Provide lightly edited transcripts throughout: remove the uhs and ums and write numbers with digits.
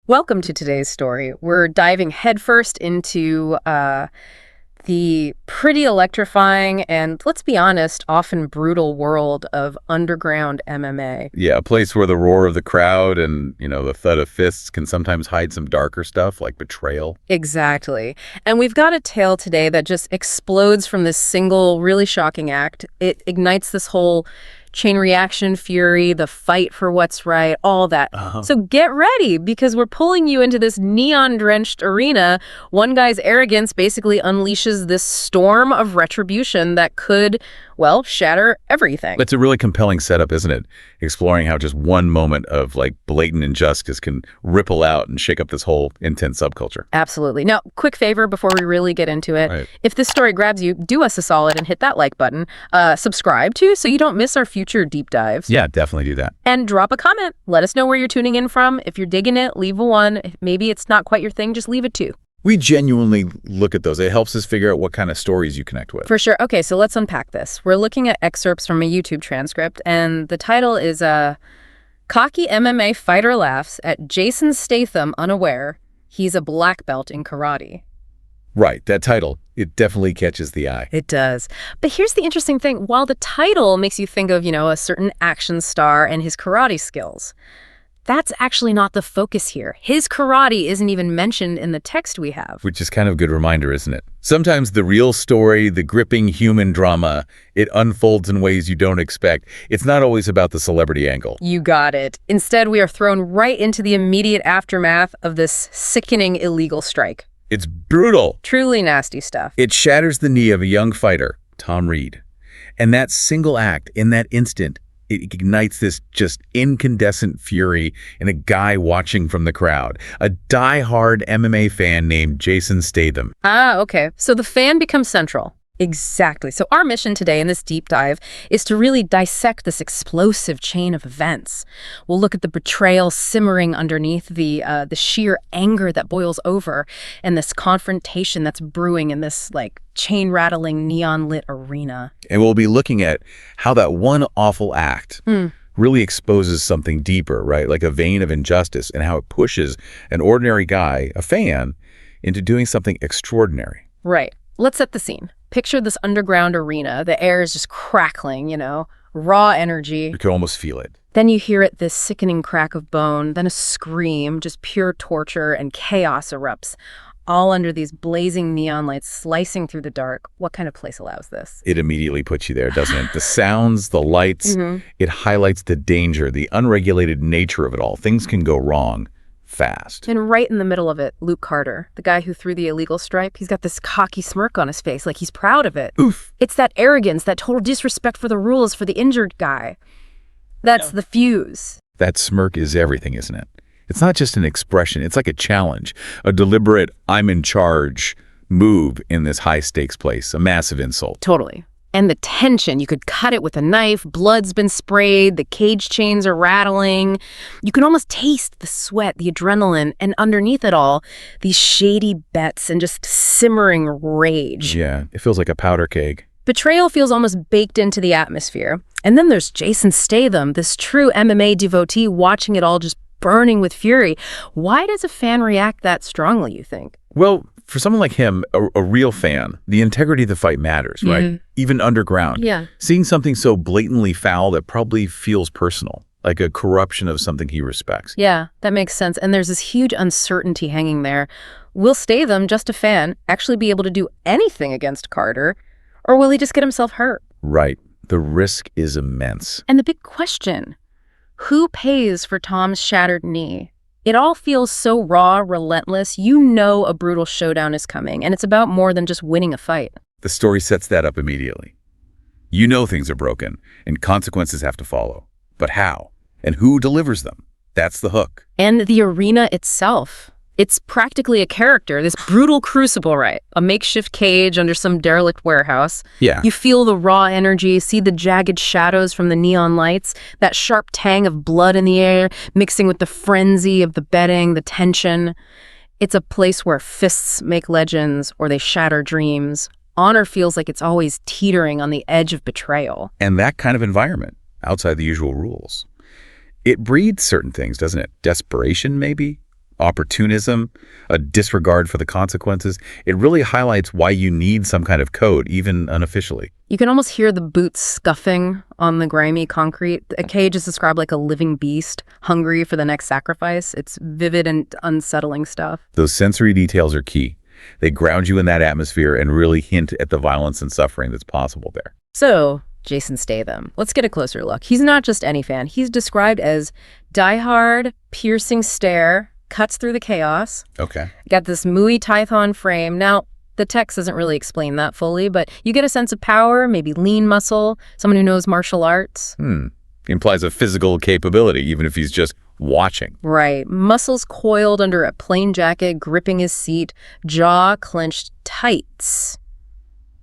Welcome to today's story. We're diving headfirst into the pretty electrifying and, let's be honest, often brutal world of underground MMA. Yeah, a place where the roar of the crowd and, the thud of fists can sometimes hide some darker stuff like betrayal. Exactly. And we've got a tale today that just explodes from this single, really shocking act. It ignites this whole chain reaction fury, the fight for what's right, all that. So get ready, because we're pulling you into this neon-drenched arena. One guy's arrogance basically unleashes this storm of retribution that could, well, shatter everything. It's a really compelling setup, isn't it? Exploring how just one moment of blatant injustice can ripple out and shake up this whole intense subculture. Absolutely. Now, quick favor before we really get into it. Right. If this story grabs you, do us a solid and hit that like button. Subscribe too, so you don't miss our future deep dives. Yeah, definitely do that. And drop a comment. Let us know where you're tuning in from. If you're digging it, leave a 1. If maybe it's not quite your thing, just leave a 2. We genuinely look at those. It helps us figure out what kind of stories you connect with. For sure. Okay, so let's unpack this. We're looking at excerpts from a YouTube transcript, and the title is Cocky MMA Fighter Laughs at Jason Statham Unaware He's a Black Belt in Karate. Right, that title, it definitely catches the eye. It does. But here's the interesting thing. While the title makes you think of, a certain action star and his karate skills, that's actually not the focus here. His karate isn't even mentioned in the text we have. Which is kind of a good reminder, isn't it? Sometimes the real story, the gripping human drama, it unfolds in ways you don't expect. It's not always about the celebrity angle. You got it. Instead, we are thrown right into the immediate aftermath of this sickening illegal strike. It's brutal. Truly nasty stuff. It shatters the knee of a young fighter, Tom Reed. And that single act, in that instant, it ignites this just incandescent fury in a guy watching from the crowd, a die-hard MMA fan named Jason Statham. Ah, okay. So the fan becomes central. Exactly. So our mission today in this deep dive is to really dissect this explosive chain of events. We'll look at the betrayal simmering underneath, the sheer anger that boils over, and this confrontation that's brewing in this chain-rattling, neon-lit arena. And we'll be looking at how that one awful act really exposes something deeper, right? Like a vein of injustice, and how it pushes an ordinary guy, a fan, into doing something extraordinary. Right. Let's set the scene. Picture this underground arena. The air is just crackling, raw energy. You can almost feel it. Then you hear this sickening crack of bone, then a scream, just pure torture, and chaos erupts, all under these blazing neon lights slicing through the dark. What kind of place allows this? It immediately puts you there, doesn't it? The sounds, the lights, it highlights the danger, the unregulated nature of it all. Things can go wrong fast. And right in the middle of it, Luke Carter, the guy who threw the illegal strike, he's got this cocky smirk on his face, like he's proud of it. Oof. It's that arrogance, that total disrespect for the rules for the injured guy. That's the fuse. That smirk is everything, isn't it? It's not just an expression. It's like a challenge, a deliberate I'm in charge move in this high-stakes place, a massive insult. Totally. And the tension, you could cut it with a knife, blood's been sprayed, the cage chains are rattling. You can almost taste the sweat, the adrenaline, and underneath it all, these shady bets and just simmering rage. Yeah, it feels like a powder keg. Betrayal feels almost baked into the atmosphere. And then there's Jason Statham, this true MMA devotee watching it all just burning with fury. Why does a fan react that strongly, you think? Well, for someone like him, a real fan, the integrity of the fight matters, right? Even underground. Yeah. Seeing something so blatantly foul that probably feels personal, like a corruption of something he respects. Yeah, that makes sense. And there's this huge uncertainty hanging there. Will Statham, just a fan, actually be able to do anything against Carter? Or will he just get himself hurt? Right. The risk is immense. And the big question, who pays for Tom's shattered knee? It all feels so raw, relentless. You know a brutal showdown is coming, and it's about more than just winning a fight. The story sets that up immediately. You know things are broken, and consequences have to follow. But how? And who delivers them? That's the hook. And the arena itself. It's practically a character, this brutal crucible, right? A makeshift cage under some derelict warehouse. Yeah. You feel the raw energy, see the jagged shadows from the neon lights, that sharp tang of blood in the air, mixing with the frenzy of the betting, the tension. It's a place where fists make legends or they shatter dreams. Honor feels like it's always teetering on the edge of betrayal. And that kind of environment, outside the usual rules, it breeds certain things, doesn't it? Desperation, maybe? opportunism, a disregard for the consequences. It really highlights why you need some kind of code, even unofficially. You can almost hear the boots scuffing on the grimy concrete. A cage is described like a living beast, hungry for the next sacrifice. It's vivid and unsettling stuff. Those sensory details are key. They ground you in that atmosphere and really hint at the violence and suffering that's possible there. So, Jason Statham. Let's get a closer look. He's not just any fan. He's described as diehard, piercing stare, cuts through the chaos. Okay. Got this Muay Python frame. Now, the text doesn't really explain that fully, but you get a sense of power, maybe lean muscle, someone who knows martial arts. Implies a physical capability, even if he's just watching. Right. Muscles coiled under a plain jacket, gripping his seat, jaw clenched tights.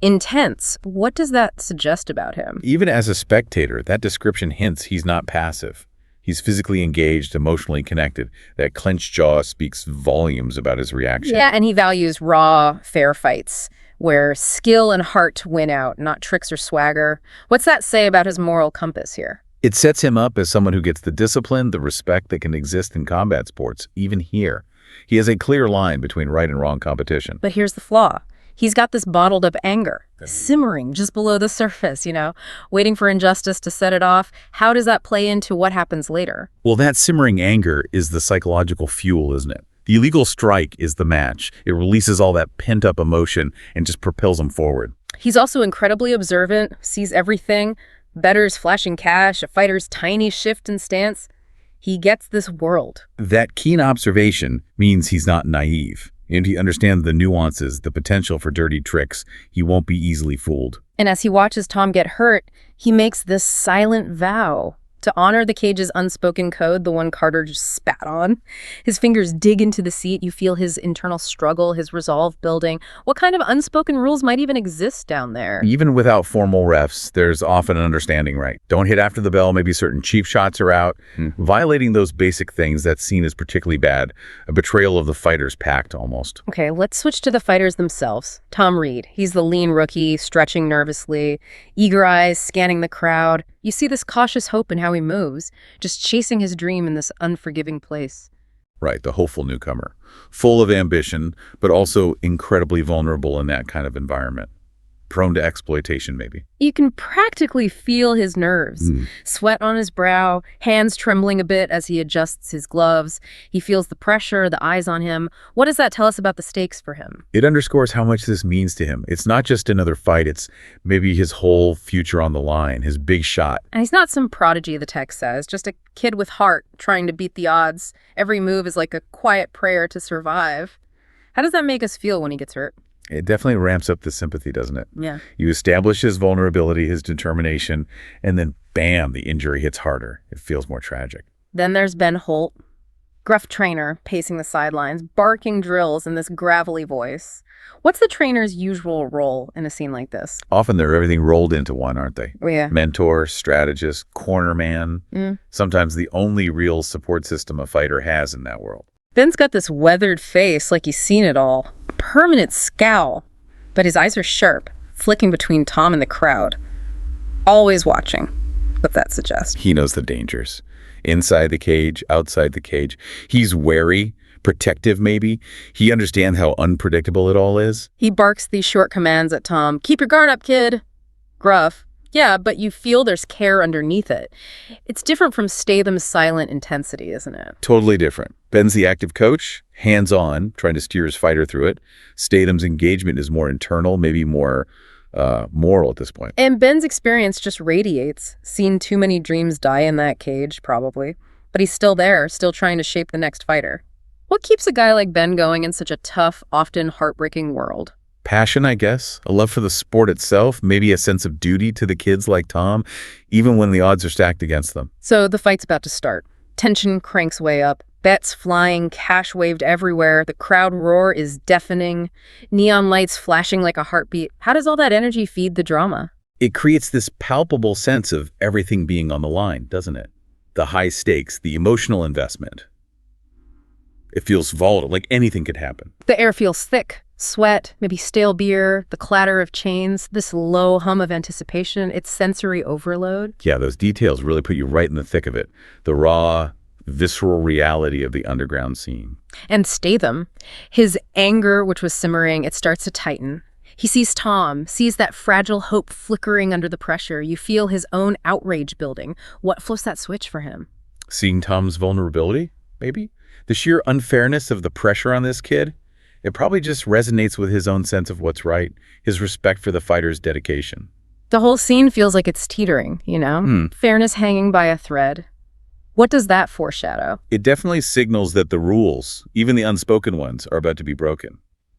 Intense. What does that suggest about him? Even as a spectator, that description hints he's not passive. He's physically engaged, emotionally connected. That clenched jaw speaks volumes about his reaction. Yeah, and he values raw, fair fights, where skill and heart win out, not tricks or swagger. What's that say about his moral compass here? It sets him up as someone who gets the discipline, the respect that can exist in combat sports, even here. He has a clear line between right and wrong competition. But here's the flaw. He's got this bottled up anger, simmering just below the surface, waiting for injustice to set it off. How does that play into what happens later? Well, that simmering anger is the psychological fuel, isn't it? The illegal strike is the match. It releases all that pent-up emotion and just propels him forward. He's also incredibly observant, sees everything. Bettors flashing cash, a fighter's tiny shift in stance. He gets this world. That keen observation means he's not naive. And he understands the nuances, the potential for dirty tricks. He won't be easily fooled. And as he watches Tom get hurt, he makes this silent vow to honor the cage's unspoken code, the one Carter just spat on. His fingers dig into the seat. You feel his internal struggle, his resolve building. What kind of unspoken rules might even exist down there? Even without formal refs, there's often an understanding, right? Don't hit after the bell. Maybe certain cheap shots are out. Violating those basic things, that's seen as particularly bad. A betrayal of the fighter's pact, almost. Okay, let's switch to the fighters themselves. Tom Reed, he's the lean rookie, stretching nervously, eager eyes scanning the crowd. You see this cautious hope in how he moves, just chasing his dream in this unforgiving place. Right, the hopeful newcomer. Full of ambition, but also incredibly vulnerable in that kind of environment. Prone to exploitation, maybe. You can practically feel his nerves. Sweat on his brow, hands trembling a bit as he adjusts his gloves. He feels the pressure, the eyes on him. What does that tell us about the stakes for him? It underscores how much this means to him. It's not just another fight, it's maybe his whole future on the line, his big shot. And he's not some prodigy, the text says, just a kid with heart trying to beat the odds. Every move is like a quiet prayer to survive. How does that make us feel when he gets hurt? It definitely ramps up the sympathy, doesn't it? Yeah. You establish his vulnerability, his determination, and then bam, the injury hits harder. It feels more tragic. Then there's Ben Holt, gruff trainer, pacing the sidelines, barking drills in this gravelly voice. What's the trainer's usual role in a scene like this? Often they're everything rolled into one, aren't they? Oh, yeah. Mentor, strategist, corner man. Sometimes the only real support system a fighter has in that world. Ben's got this weathered face like he's seen it all. Permanent scowl. But his eyes are sharp, flicking between Tom and the crowd. Always watching, what that suggests. He knows the dangers. Inside the cage, outside the cage. He's wary, protective maybe. He understands how unpredictable it all is. He barks these short commands at Tom. Keep your guard up, kid. Gruff. Yeah, but you feel there's care underneath it. It's different from Statham's silent intensity, isn't it? Totally different. Ben's the active coach, hands-on, trying to steer his fighter through it. Statham's engagement is more internal, maybe more moral at this point. And Ben's experience just radiates. Seen too many dreams die in that cage, probably. But he's still there, still trying to shape the next fighter. What keeps a guy like Ben going in such a tough, often heartbreaking world? Passion, I guess. A love for the sport itself. Maybe a sense of duty to the kids like Tom, even when the odds are stacked against them. So the fight's about to start. Tension cranks way up. Bets flying, cash waved everywhere. The crowd roar is deafening. Neon lights flashing like a heartbeat. How does all that energy feed the drama? It creates this palpable sense of everything being on the line, doesn't it? The high stakes, the emotional investment. It feels volatile, like anything could happen. The air feels thick. Sweat, maybe stale beer, the clatter of chains, this low hum of anticipation. It's sensory overload. Yeah, those details really put you right in the thick of it. The raw, visceral reality of the underground scene. And Statham, his anger, which was simmering, it starts to tighten. He sees Tom, sees that fragile hope flickering under the pressure. You feel his own outrage building. What flips that switch for him? Seeing Tom's vulnerability, maybe? The sheer unfairness of the pressure on this kid? It probably just resonates with his own sense of what's right, his respect for the fighter's dedication. The whole scene feels like it's teetering, you know? Fairness hanging by a thread. What does that foreshadow? It definitely signals that the rules, even the unspoken ones, are about to be broken.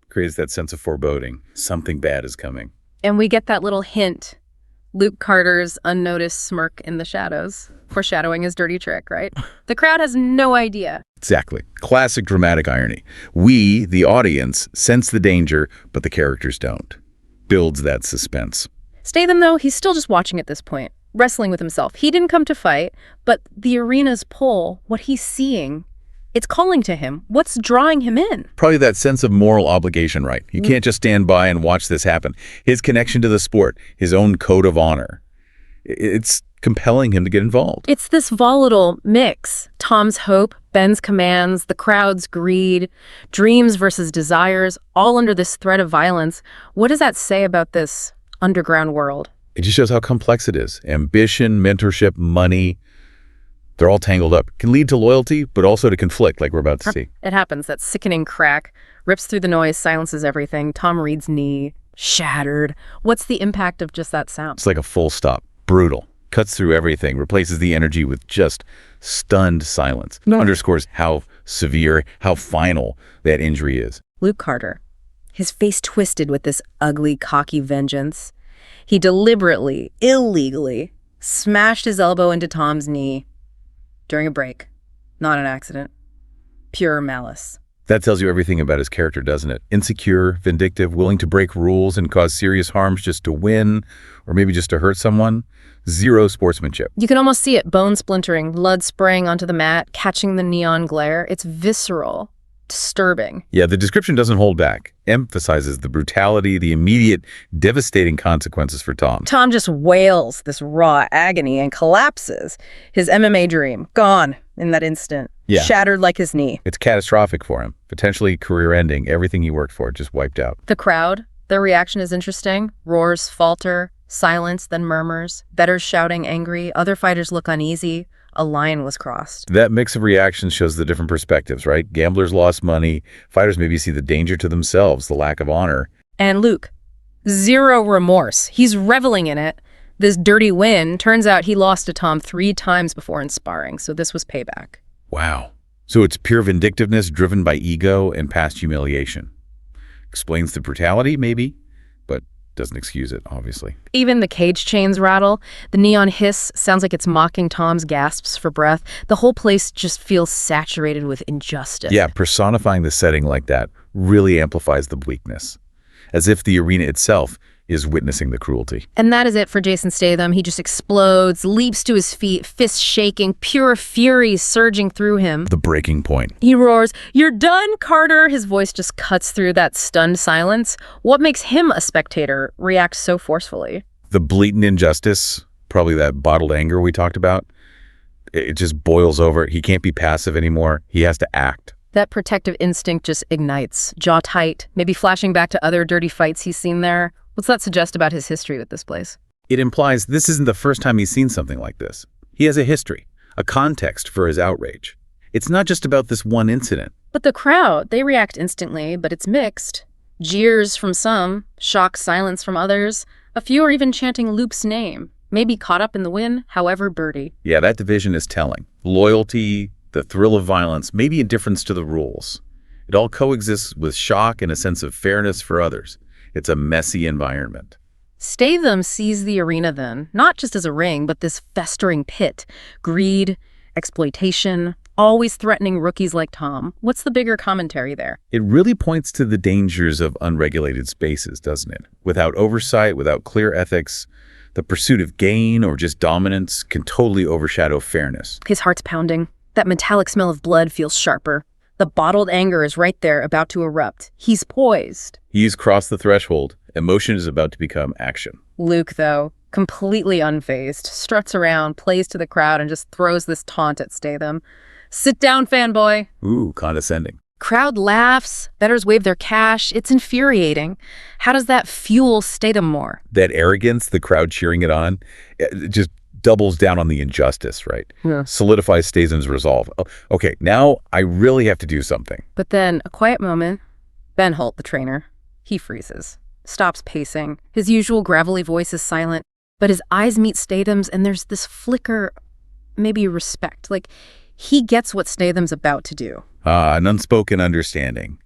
Creates that sense of foreboding. Something bad is coming. And we get that little hint. Luke Carter's unnoticed smirk in the shadows, foreshadowing his dirty trick, right? The crowd has no idea. Exactly. Classic dramatic irony. We, the audience, sense the danger, but the characters don't. Builds that suspense. Statham, though, he's still just watching at this point, wrestling with himself. He didn't come to fight, but the arena's pull, what he's seeing, it's calling to him. What's drawing him in? Probably that sense of moral obligation, right? You can't just stand by and watch this happen. His connection to the sport, his own code of honor. It's compelling him to get involved. It's this volatile mix. Tom's hope, Ben's commands, the crowd's greed, dreams versus desires, all under this threat of violence. What does that say about this underground world? It just shows how complex it is. Ambition, mentorship, money, they're all tangled up. Can lead to loyalty, but also to conflict, like we're about to see. It happens. That sickening crack rips through the noise, silences everything. Tom Reed's knee, shattered. What's the impact of just that sound? It's like a full stop. Brutal. Cuts through everything, replaces the energy with just stunned silence. Underscores how severe, how final that injury is. Luke Carter, his face twisted with this ugly, cocky vengeance. He deliberately, illegally, smashed his elbow into Tom's knee during a break. Not an accident. Pure malice. That tells you everything about his character, doesn't it? Insecure, vindictive, willing to break rules and cause serious harms just to win, or maybe just to hurt someone. Zero sportsmanship. You can almost see it, bone splintering, blood spraying onto the mat, catching the neon glare. It's visceral, disturbing. Yeah, the description doesn't hold back. Emphasizes the brutality, the immediate, devastating consequences for Tom. Tom just wails this raw agony and collapses. His MMA dream, gone in that instant. Yeah. Shattered like his knee. It's catastrophic for him. Potentially career-ending. Everything he worked for just wiped out. The crowd, their reaction is interesting. Roars falter, silence, then murmurs. Bettors shouting angry. Other fighters look uneasy. A line was crossed. That mix of reactions shows the different perspectives, right? Gamblers lost money. Fighters maybe see the danger to themselves, the lack of honor. And Luke, zero remorse. He's reveling in it. This dirty win, turns out he lost to Tom 3 times before in sparring, so this was payback. Wow. So it's pure vindictiveness driven by ego and past humiliation. Explains the brutality, maybe, but doesn't excuse it, obviously. Even the cage chains rattle. The neon hiss sounds like it's mocking Tom's gasps for breath. The whole place just feels saturated with injustice. Yeah, personifying the setting like that really amplifies the bleakness, as if the arena itself is witnessing the cruelty. And that is it for Jason Statham. He just explodes, leaps to his feet, fists shaking, pure fury surging through him. The breaking point. He roars, "You're done, Carter!" His voice just cuts through that stunned silence. What makes him, a spectator, react so forcefully? The blatant injustice, probably that bottled anger we talked about, it just boils over. He can't be passive anymore. He has to act. That protective instinct just ignites, jaw tight, maybe flashing back to other dirty fights he's seen there. What's that suggest about his history with this place? It implies this isn't the first time he's seen something like this. He has a history, a context for his outrage. It's not just about this one incident. But the crowd, they react instantly, but it's mixed. Jeers from some, shocked silence from others. A few are even chanting Luke's name, maybe caught up in the win, however birdie. Yeah, that division is telling. Loyalty, the thrill of violence, maybe indifference to the rules. It all coexists with shock and a sense of fairness for others. It's a messy environment. Statham sees the arena then, not just as a ring, but this festering pit. Greed, exploitation, always threatening rookies like Tom. What's the bigger commentary there? It really points to the dangers of unregulated spaces, doesn't it? Without oversight, without clear ethics, the pursuit of gain or just dominance can totally overshadow fairness. His heart's pounding. That metallic smell of blood feels sharper. The bottled anger is right there, about to erupt. He's poised. He's crossed the threshold. Emotion is about to become action. Luke, though, completely unfazed, struts around, plays to the crowd, and just throws this taunt at Statham. Sit down, fanboy. Ooh, condescending. Crowd laughs, bettors wave their cash. It's infuriating. How does that fuel Statham more? That arrogance, the crowd cheering it on, it just doubles down on the injustice, right? Yeah. Solidifies Statham's resolve. Oh, okay, now I really have to do something. But then, a quiet moment, Ben Holt, the trainer, he freezes, stops pacing. His usual gravelly voice is silent, but his eyes meet Statham's and there's this flicker, maybe respect. Like, he gets what Statham's about to do. An unspoken understanding.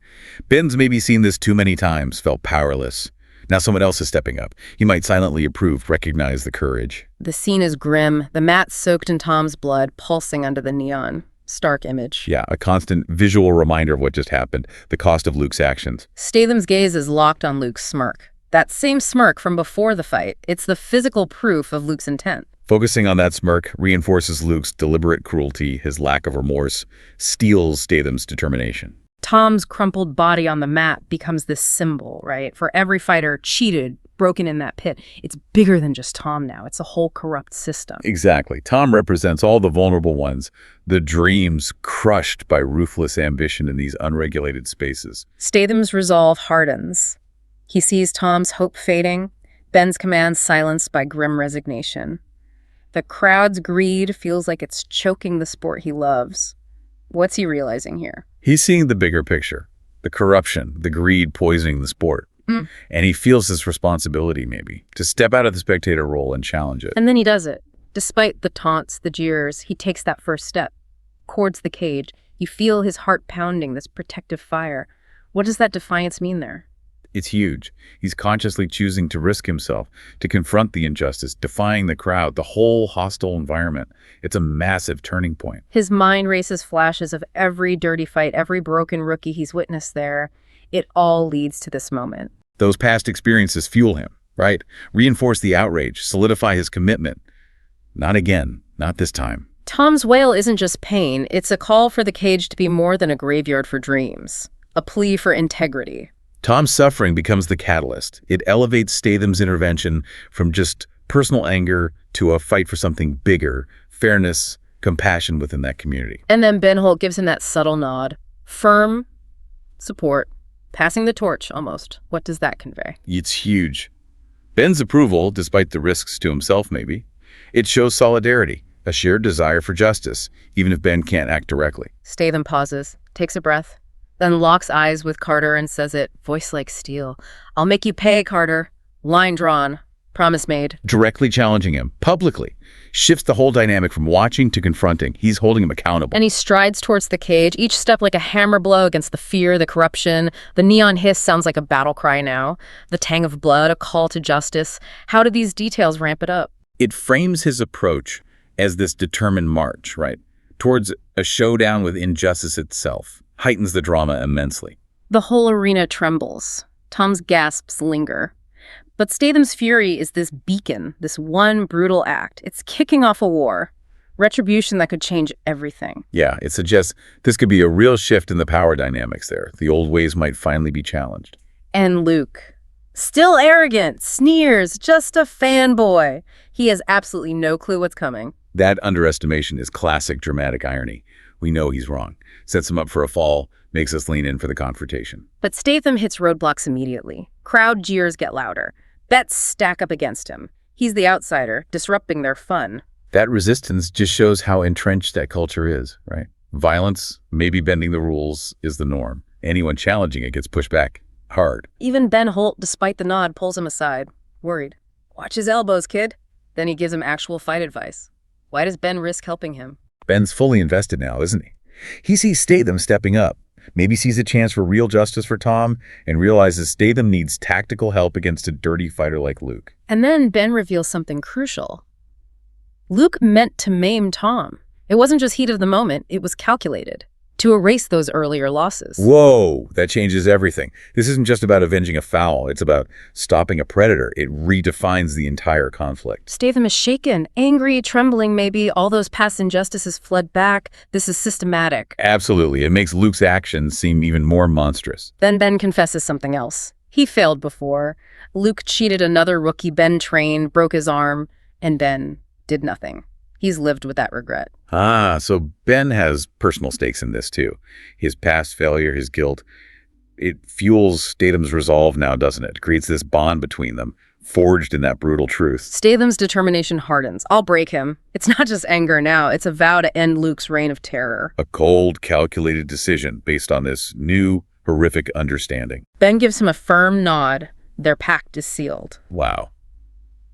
Ben's maybe seen this too many times, felt powerless. Now someone else is stepping up. He might silently approve, recognize the courage. The scene is grim, the mat soaked in Tom's blood, pulsing under the neon. Stark image. Yeah, a constant visual reminder of what just happened, the cost of Luke's actions. Statham's gaze is locked on Luke's smirk. That same smirk from before the fight. It's the physical proof of Luke's intent. Focusing on that smirk reinforces Luke's deliberate cruelty, his lack of remorse, steels Statham's determination. Tom's crumpled body on the mat becomes this symbol, right? For every fighter cheated, broken in that pit. It's bigger than just Tom now. It's a whole corrupt system. Exactly. Tom represents all the vulnerable ones, the dreams crushed by ruthless ambition in these unregulated spaces. Statham's resolve hardens. He sees Tom's hope fading, Ben's commands silenced by grim resignation. The crowd's greed feels like it's choking the sport he loves. What's he realizing here? He's seeing the bigger picture, the corruption, the greed poisoning the sport. And he feels this responsibility, maybe, to step out of the spectator role and challenge it. And then he does it. Despite the taunts, the jeers, he takes that first step, cords the cage. You feel his heart pounding, this protective fire. What does that defiance mean there? It's huge. He's consciously choosing to risk himself, to confront the injustice, defying the crowd, the whole hostile environment. It's a massive turning point. His mind races flashes of every dirty fight, every broken rookie he's witnessed there. It all leads to this moment. Those past experiences fuel him, right? Reinforce the outrage, solidify his commitment. Not again, not this time. Tom's wail isn't just pain, it's a call for the cage to be more than a graveyard for dreams, a plea for integrity. Tom's suffering becomes the catalyst. It elevates Statham's intervention from just personal anger to a fight for something bigger, fairness, compassion within that community. And then Ben Holt gives him that subtle nod. Firm support, passing the torch almost. What does that convey? It's huge. Ben's approval, despite the risks to himself maybe, it shows solidarity, a shared desire for justice, even if Ben can't act directly. Statham pauses, takes a breath, then locks eyes with Carter and says it, voice like steel. "I'll make you pay, Carter." Line drawn. Promise made. Directly challenging him, publicly, shifts the whole dynamic from watching to confronting. He's holding him accountable. And he strides towards the cage, each step like a hammer blow against the fear, the corruption. The neon hiss sounds like a battle cry now. The tang of blood, a call to justice. How do these details ramp it up? It frames his approach as this determined march, right, towards a showdown with injustice itself. Heightens the drama immensely. The whole arena trembles. Tom's gasps linger. But Statham's fury is this beacon, this one brutal act. It's kicking off a war, retribution that could change everything. Yeah, it suggests this could be a real shift in the power dynamics there. The old ways might finally be challenged. And Luke, still arrogant, sneers, just a fanboy. He has absolutely no clue what's coming. That underestimation is classic dramatic irony. We know he's wrong. Sets him up for a fall, makes us lean in for the confrontation. But Statham hits roadblocks immediately. Crowd jeers get louder. Bets stack up against him. He's the outsider, disrupting their fun. That resistance just shows how entrenched that culture is, right? Violence, maybe bending the rules, is the norm. Anyone challenging it gets pushed back hard. Even Ben Holt, despite the nod, pulls him aside, worried. Watch his elbows, kid. Then he gives him actual fight advice. Why does Ben risk helping him? Ben's fully invested now, isn't he? He sees Statham stepping up, maybe sees a chance for real justice for Tom, and realizes Statham needs tactical help against a dirty fighter like Luke. And then Ben reveals something crucial. Luke meant to maim Tom. It wasn't just heat of the moment, it was calculated to erase those earlier losses. Whoa, that changes everything. This isn't just about avenging a foul, it's about stopping a predator. It redefines the entire conflict. Statham is shaken, angry, trembling maybe. All those past injustices flood back. This is systematic. Absolutely. It makes Luke's actions seem even more monstrous. Then Ben confesses something else. He failed before. Luke cheated another rookie Ben trained, broke his arm, and Ben did nothing. He's lived with that regret. Ah, so Ben has personal stakes in this too. His past failure, his guilt, it fuels Statham's resolve now, doesn't it? It creates this bond between them, forged in that brutal truth. Statham's determination hardens. I'll break him. It's not just anger now. It's a vow to end Luke's reign of terror. A cold, calculated decision based on this new, horrific understanding. Ben gives him a firm nod. Their pact is sealed. Wow.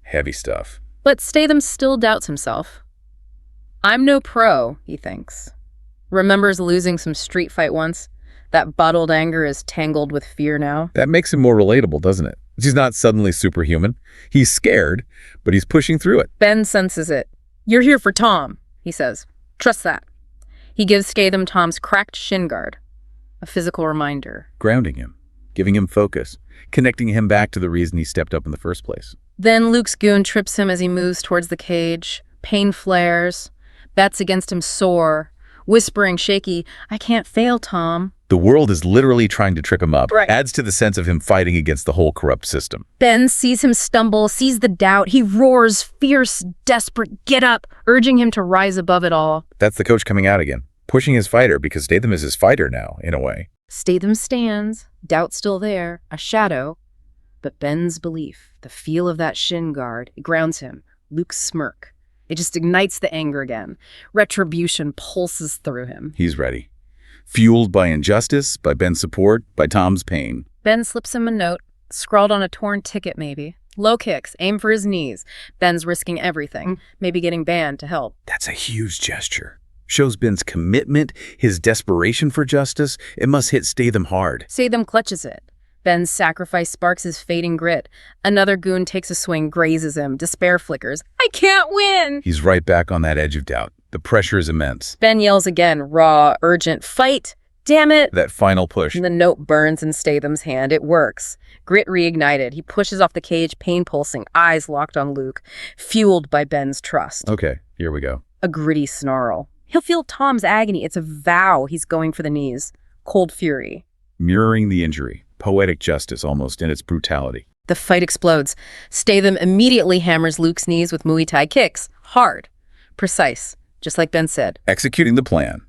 Heavy stuff. But Statham still doubts himself. I'm no pro, he thinks. Remembers losing some street fight once. That bottled anger is tangled with fear now. That makes him more relatable, doesn't it? He's not suddenly superhuman. He's scared, but he's pushing through it. Ben senses it. You're here for Tom, he says. Trust that. He gives Statham Tom's cracked shin guard. A physical reminder. Grounding him, giving him focus, connecting him back to the reason he stepped up in the first place. Then Luke's goon trips him as he moves towards the cage. Pain flares. Bats against him sore. Whispering shaky, I can't fail, Tom. The world is literally trying to trip him up. Right. Adds to the sense of him fighting against the whole corrupt system. Ben sees him stumble, sees the doubt. He roars, fierce, desperate, get up, urging him to rise above it all. That's the coach coming out again, pushing his fighter because Statham is his fighter now, in a way. Statham stands, doubt still there, a shadow. But Ben's belief, the feel of that shin guard, it grounds him. Luke's smirk. It just ignites the anger again. Retribution pulses through him. He's ready. Fueled by injustice, by Ben's support, by Tom's pain. Ben slips him a note, scrawled on a torn ticket maybe. Low kicks, aim for his knees. Ben's risking everything, maybe getting banned to help. That's a huge gesture. Shows Ben's commitment, his desperation for justice. It must hit Statham hard. Statham clutches it. Ben's sacrifice sparks his fading grit. Another goon takes a swing, grazes him. Despair flickers. I can't win! He's right back on that edge of doubt. The pressure is immense. Ben yells again, raw, urgent, fight! Damn it! That final push. And the note burns in Statham's hand. It works. Grit reignited. He pushes off the cage, pain pulsing, eyes locked on Luke, fueled by Ben's trust. Okay, here we go. A gritty snarl. He'll feel Tom's agony. It's a vow he's going for the knees. Cold fury. Mirroring the injury. Poetic justice almost in its brutality. The fight explodes. Statham immediately hammers Luke's knees with Muay Thai kicks. Hard. Precise. Just like Ben said. Executing the plan.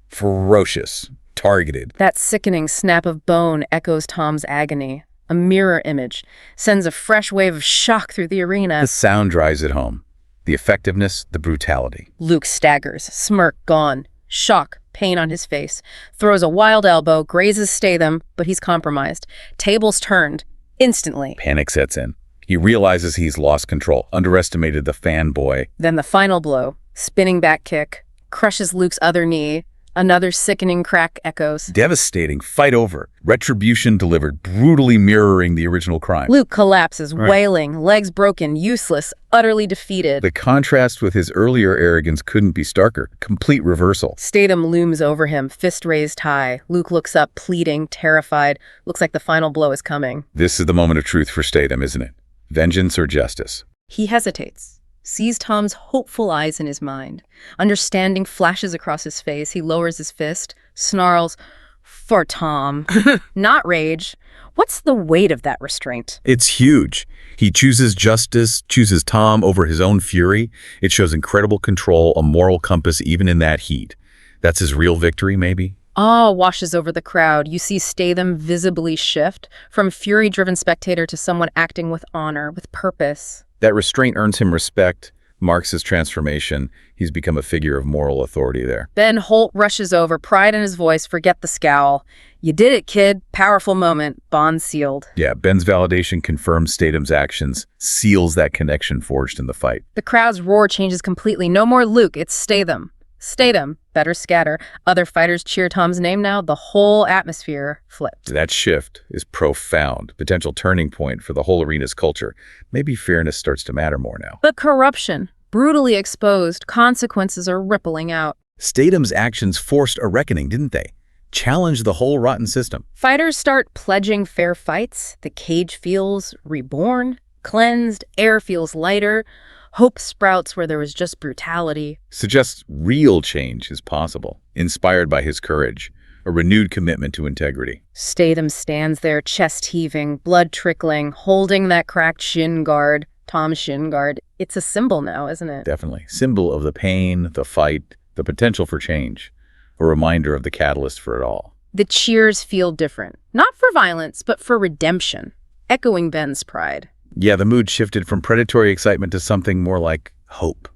Ferocious. Targeted. That sickening snap of bone echoes Tom's agony. A mirror image. Sends a fresh wave of shock through the arena. The sound drives it home. The effectiveness, the brutality. Luke staggers. Smirk gone. Shock. Pain on his face. Throws a wild elbow. Grazes Statham, but he's compromised. Tables turned. Instantly. Panic sets in. He realizes he's lost control. Underestimated the fanboy. Then the final blow. Spinning back kick. Crushes Luke's other knee. Another sickening crack echoes. Devastating. Fight over. Retribution delivered, brutally mirroring the original crime. Luke collapses, Right. wailing, legs broken, useless, utterly defeated. The contrast with his earlier arrogance couldn't be starker. Complete reversal. Statham looms over him, fist raised high. Luke looks up, pleading, terrified. Looks like the final blow is coming. This is the moment of truth for Statham, isn't it? Vengeance or justice? He hesitates. Sees Tom's hopeful eyes in his mind. Understanding flashes across his face. He lowers his fist, snarls, for Tom. Not rage. What's the weight of that restraint? It's huge. He chooses justice, chooses Tom over his own fury. It shows incredible control, a moral compass even in that heat. That's his real victory, maybe? Awe washes over the crowd. You see Statham visibly shift from fury-driven spectator to someone acting with honor, with purpose. That restraint earns him respect, marks his transformation. He's become a figure of moral authority there. Ben Holt rushes over, pride in his voice, forget the scowl. You did it, kid. Powerful moment. Bond sealed. Yeah, Ben's validation confirms Statham's actions, seals that connection forged in the fight. The crowd's roar changes completely. No more Luke, it's Statham. Statham, better scatter. Other fighters cheer Tom's name now. The whole atmosphere flipped. That shift is profound, potential turning point for the whole arena's culture. Maybe fairness starts to matter more now. But corruption, brutally exposed, consequences are rippling out. Statham's actions forced a reckoning, didn't they? Challenged the whole rotten system. Fighters start pledging fair fights. The cage feels reborn, cleansed, air feels lighter. Hope sprouts where there was just brutality. Suggests real change is possible, inspired by his courage, a renewed commitment to integrity. Statham stands there, chest heaving, blood trickling, holding that cracked shin guard. Tom's shin guard. It's a symbol now, isn't it? Definitely. Symbol of the pain, the fight, the potential for change. A reminder of the catalyst for it all. The cheers feel different. Not for violence, but for redemption, echoing Ben's pride. Yeah, the mood shifted from predatory excitement to something more like hope.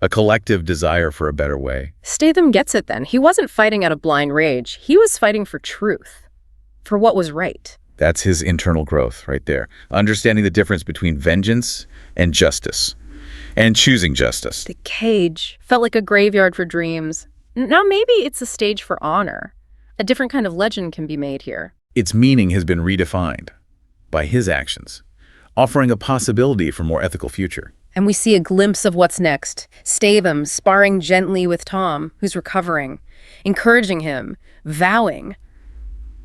A collective desire for a better way. Statham gets it then. He wasn't fighting out of blind rage. He was fighting for truth, for what was right. That's his internal growth right there. Understanding the difference between vengeance and justice. And choosing justice. The cage felt like a graveyard for dreams. Now maybe it's a stage for honor. A different kind of legend can be made here. Its meaning has been redefined by his actions, offering a possibility for a more ethical future. And we see a glimpse of what's next. Statham sparring gently with Tom, who's recovering, encouraging him, vowing,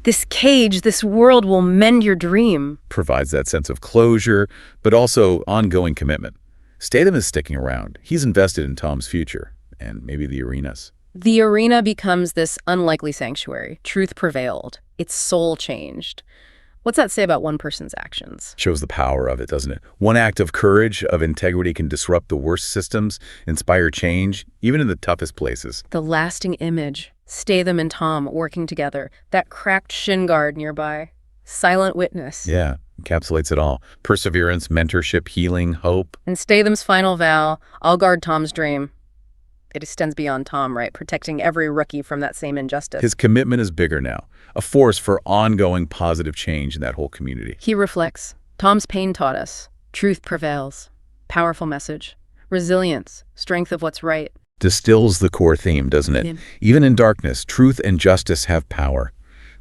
"This cage, this world will mend your dream." Provides that sense of closure, but also ongoing commitment. Statham is sticking around. He's invested in Tom's future, and maybe the arenas. The arena becomes this unlikely sanctuary. Truth prevailed. Its soul changed. What's that say about one person's actions? Shows the power of it, doesn't it? One act of courage, of integrity can disrupt the worst systems, inspire change, even in the toughest places. The lasting image. Statham and Tom working together. That cracked shin guard nearby. Silent witness. Yeah, encapsulates it all. Perseverance, mentorship, healing, hope. And Statham's final vow, "I'll guard Tom's dream." It extends beyond Tom, right? Protecting every rookie from that same injustice. His commitment is bigger now, a force for ongoing positive change in that whole community. He reflects. Tom's pain taught us. Truth prevails. Powerful message. Resilience. Strength of what's right. Distills the core theme, doesn't it? Yeah. Even in darkness, truth and justice have power.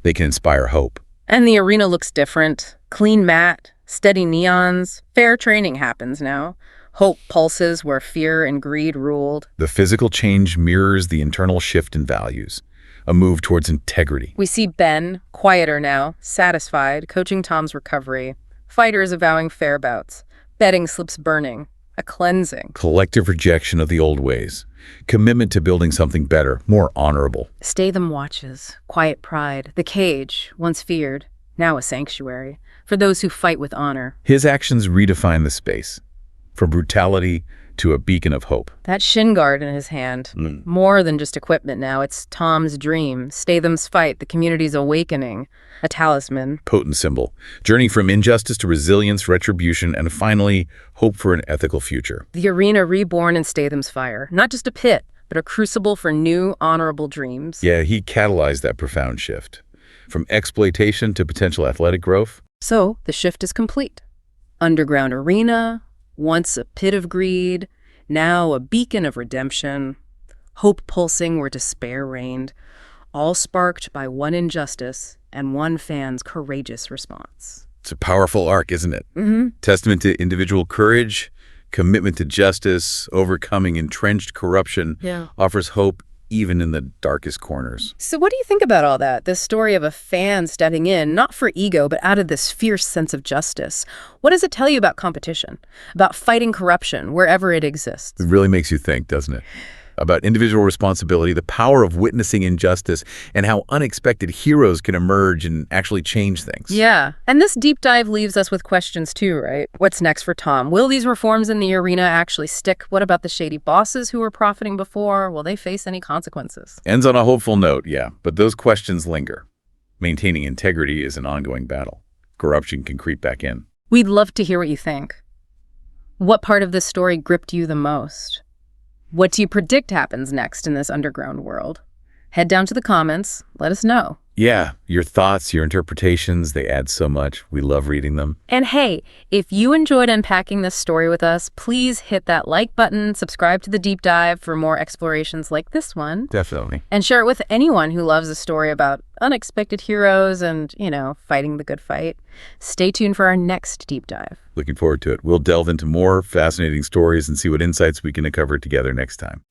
They can inspire hope. And the arena looks different. Clean mat, steady neons. Fair training happens now. Hope pulses where fear and greed ruled. The physical change mirrors the internal shift in values, a move towards integrity. We see Ben, quieter now, satisfied, coaching Tom's recovery. Fighters avowing fair bouts. Betting slips burning. A cleansing. Collective rejection of the old ways. Commitment to building something better, more honorable. Statham watches. Quiet pride. The cage, once feared, now a sanctuary. For those who fight with honor. His actions redefine the space. From brutality to a beacon of hope. That shin guard in his hand, more than just equipment now. It's Tom's dream, Statham's fight, the community's awakening, a talisman. Potent symbol. Journey from injustice to resilience, retribution, and finally, hope for an ethical future. The arena reborn in Statham's fire. Not just a pit, but a crucible for new, honorable dreams. Yeah, he catalyzed that profound shift. From exploitation to potential athletic growth. So, the shift is complete. Underground arena, once a pit of greed, now a beacon of redemption, hope pulsing where despair reigned, all sparked by one injustice and one fan's courageous response. It's a powerful arc, isn't it? Testament to individual courage, commitment to justice, overcoming entrenched corruption, offers hope even in the darkest corners. So what do you think about all that? This story of a fan stepping in, not for ego, but out of this fierce sense of justice. What does it tell you about competition? About fighting corruption wherever it exists? It really makes you think, doesn't it? About individual responsibility, the power of witnessing injustice, and how unexpected heroes can emerge and actually change things. Yeah. And this deep dive leaves us with questions too, right? What's next for Tom? Will these reforms in the arena actually stick? What about the shady bosses who were profiting before? Will they face any consequences? Ends on a hopeful note, yeah, but those questions linger. Maintaining integrity is an ongoing battle. Corruption can creep back in. We'd love to hear what you think. What part of this story gripped you the most? What do you predict happens next in this underground world? Head down to the comments. Let us know. Yeah, your thoughts, your interpretations, they add so much. We love reading them. And hey, if you enjoyed unpacking this story with us, please hit that like button, subscribe to the deep dive for more explorations like this one. Definitely. And share it with anyone who loves a story about unexpected heroes and, fighting the good fight. Stay tuned for our next deep dive. Looking forward to it. We'll delve into more fascinating stories and see what insights we can uncover together next time.